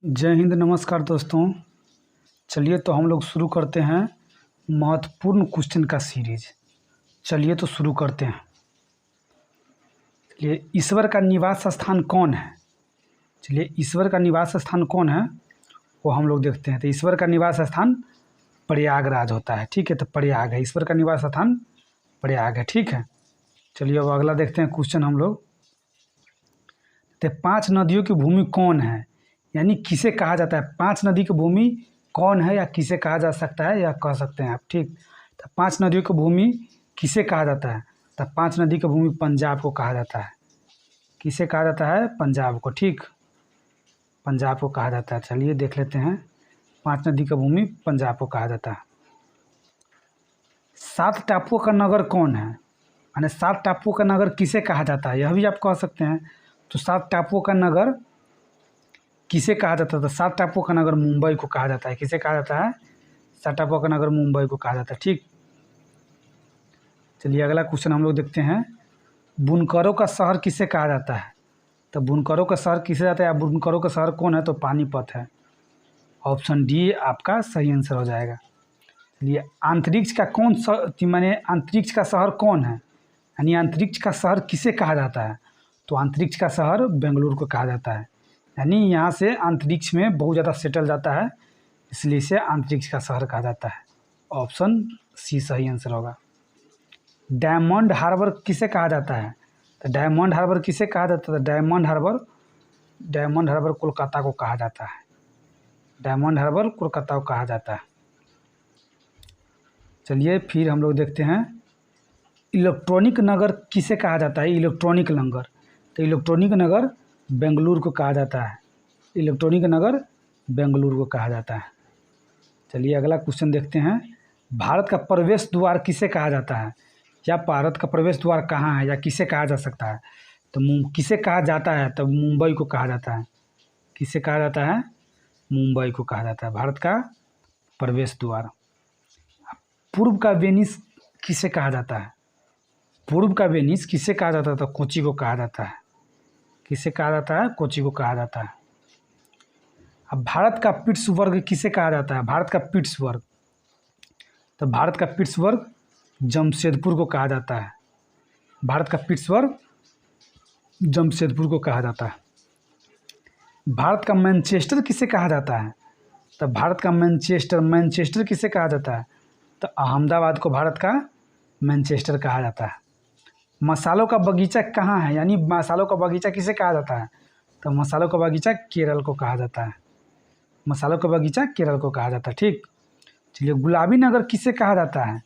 जय हिंद, नमस्कार दोस्तों। चलिए तो हम लोग शुरू करते हैं महत्वपूर्ण क्वेश्चन का सीरीज। चलिए तो शुरू करते हैं। चलिए, ईश्वर का निवास स्थान कौन है? चलिए, ईश्वर का निवास स्थान कौन है वो हम लोग देखते हैं। तो ईश्वर का निवास स्थान प्रयागराज होता है। ठीक है, तो प्रयाग है ईश्वर का निवास स्थान, प्रयाग है। ठीक है, चलिए अब अगला देखते हैं क्वेश्चन हम लोग। तो 5 नदियों की भूमि कौन है, यानी किसे कहा जाता है? 5 नदी की भूमि कौन है या किसे कहा जा सकता है या कह सकते हैं आप। ठीक, तो 5 नदियों की भूमि किसे कहा जाता है? तो 5 नदी की भूमि पंजाब को कहा जाता है। किसे कहा जाता है? पंजाब को। ठीक, पंजाब को कहा जाता है। चलिए देख लेते हैं, 5 नदी की भूमि पंजाब को कहा जाता है। 7 टापुओं का नगर कौन है, यानी 7 टापुओं का नगर किसे कहा जाता है, यह भी आप कह सकते हैं। तो 7 टापुओं का नगर किसे कहा जाता है? तो 7 टापुओं का नगर मुंबई को कहा जाता है। किसे कहा जाता है? 7 टापुओं का नगर मुंबई को कहा जाता है। ठीक, चलिए अगला क्वेश्चन हम लोग देखते हैं। बुनकरों का शहर किसे कहा जाता है? तो बुनकरों का शहर किसे जाता है या बुनकरों का शहर कौन है? तो पानीपत है। ऑप्शन डी आपका सही आंसर हो जाएगा। चलिए, अंतरिक्ष का कौन सा, माने अंतरिक्ष का शहर कौन है, यानी अंतरिक्ष का शहर किसे कहा जाता है? तो अंतरिक्ष का शहर बेंगलुरु को कहा जाता है। यानी यहाँ से अंतरिक्ष में बहुत ज़्यादा सेटल जाता है, इसलिए इसे अंतरिक्ष का शहर कहा जाता है। ऑप्शन सी सही आंसर होगा। डायमंड हार्बर किसे कहा जाता है? तो डायमंड हार्बर किसे कहा जाता है? डायमंड हार्बर कोलकाता को कहा जाता है। डायमंड हार्बर कोलकाता को कहा जाता है। चलिए फिर हम लोग देखते हैं, इलेक्ट्रॉनिक नगर किसे कहा जाता है? इलेक्ट्रॉनिक नगर, तो इलेक्ट्रॉनिक नगर बेंगलुरु को कहा जाता है। इलेक्ट्रॉनिक नगर बेंगलुरु को कहा जाता है। चलिए अगला क्वेश्चन देखते हैं। भारत का प्रवेश द्वार किसे कहा जाता है, या भारत का प्रवेश द्वार कहाँ है या किसे कहा जा सकता है? तो किसे कहा जाता है? तो मुंबई को कहा जाता है। किसे कहा जाता है? मुंबई को कहा जाता है भारत का प्रवेश द्वार। पूर्व का वेनिस किसे कहा जाता है? पूर्व का वेनिस किसे कहा जाता है? तो कोची को कहा जाता है। किसे कहा जाता है? कोची को कहा जाता है। अब भारत का पिट्सबर्ग किसे कहा जाता है? भारत का पिट्सबर्ग, तो भारत का पिट्सबर्ग जमशेदपुर को कहा जाता है। भारत का पिट्सबर्ग जमशेदपुर को कहा जाता है। भारत का मैनचेस्टर किसे कहा जाता है? तो भारत का मैनचेस्टर किसे कहा जाता है? तो अहमदाबाद को भारत का मैनचेस्टर कहा जाता है। मसालों का बगीचा कहाँ है, यानी मसालों का बगीचा किसे कहा जाता है? तो मसालों का बगीचा केरल को कहा जाता है। मसालों का बगीचा केरल को कहा जाता है। ठीक, चलिए गुलाबी नगर किसे कहा जाता है?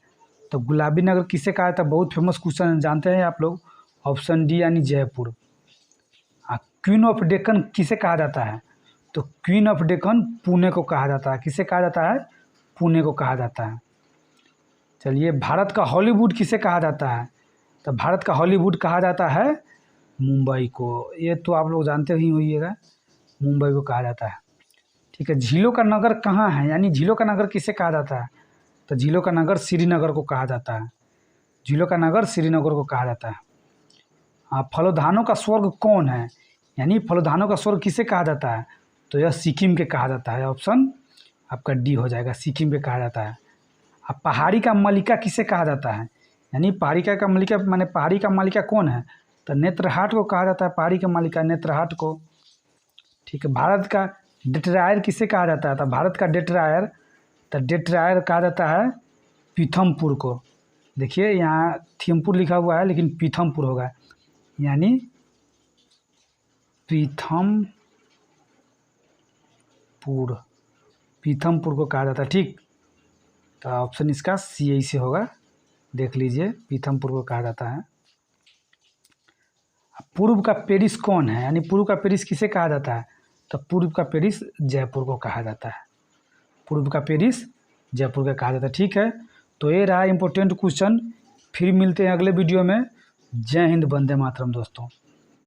तो गुलाबी नगर किसे कहा जाता है? बहुत फेमस क्वेश्चन जानते हैं आप लोग। ऑप्शन डी यानी जयपुर। क्वीन ऑफ डेक्कन किसे कहा जाता है? तो क्वीन ऑफ डेक्कन पुणे को कहा जाता है। किसे कहा जाता है? पुणे को कहा जाता है। चलिए, भारत का हॉलीवुड किसे कहा जाता है? तो भारत का हॉलीवुड कहा जाता है मुंबई को। ये तो आप लोग जानते ही होइएगा, मुंबई को कहा जाता है। ठीक है, झीलों का नगर कहाँ है, यानी झीलों का नगर किसे कहा जाता है? तो झीलों का नगर श्रीनगर को कहा जाता है। झीलों का नगर श्रीनगर को कहा जाता है। हाँ, फलोधानों का स्वर्ग कौन है, यानी फलोधानों का स्वर्ग किसे कहा जाता है? तो यह सिक्किम के कहा जाता है। ऑप्शन आपका डी हो जाएगा, सिक्किम के कहा जाता है। अब पहाड़ी का मलिका किसे कहा जाता है, यानी पहाड़ी का मलिका माने पहाड़ी का मालिका कौन है? तो नेत्रहाट को कहा जाता है। पहाड़ी का मालिका नेत्रहाट को। ठीक है, भारत का डेट्रायर किसे कहा जाता है? तो भारत का डेट्रायर, तो डेट्रायर कहा जाता है पीथमपुर को। देखिए यहाँ थिम्पुर लिखा हुआ है लेकिन पीथमपुर होगा, यानी पीथमपुर को कहा जाता है। ठीक, तो ऑप्शन इसका सी से होगा, देख लीजिए, पीथमपुर को कहा जाता है। पूर्व का पेरिस कौन है, यानी पूर्व का पेरिस किसे कहा जाता है? तो पूर्व का पेरिस जयपुर को कहा जाता है। पूर्व का पेरिस जयपुर का कहा जाता है। ठीक है, तो ये रहा इम्पोर्टेंट क्वेश्चन। फिर मिलते हैं अगले वीडियो में। जय हिंद, वंदे मातरम दोस्तों।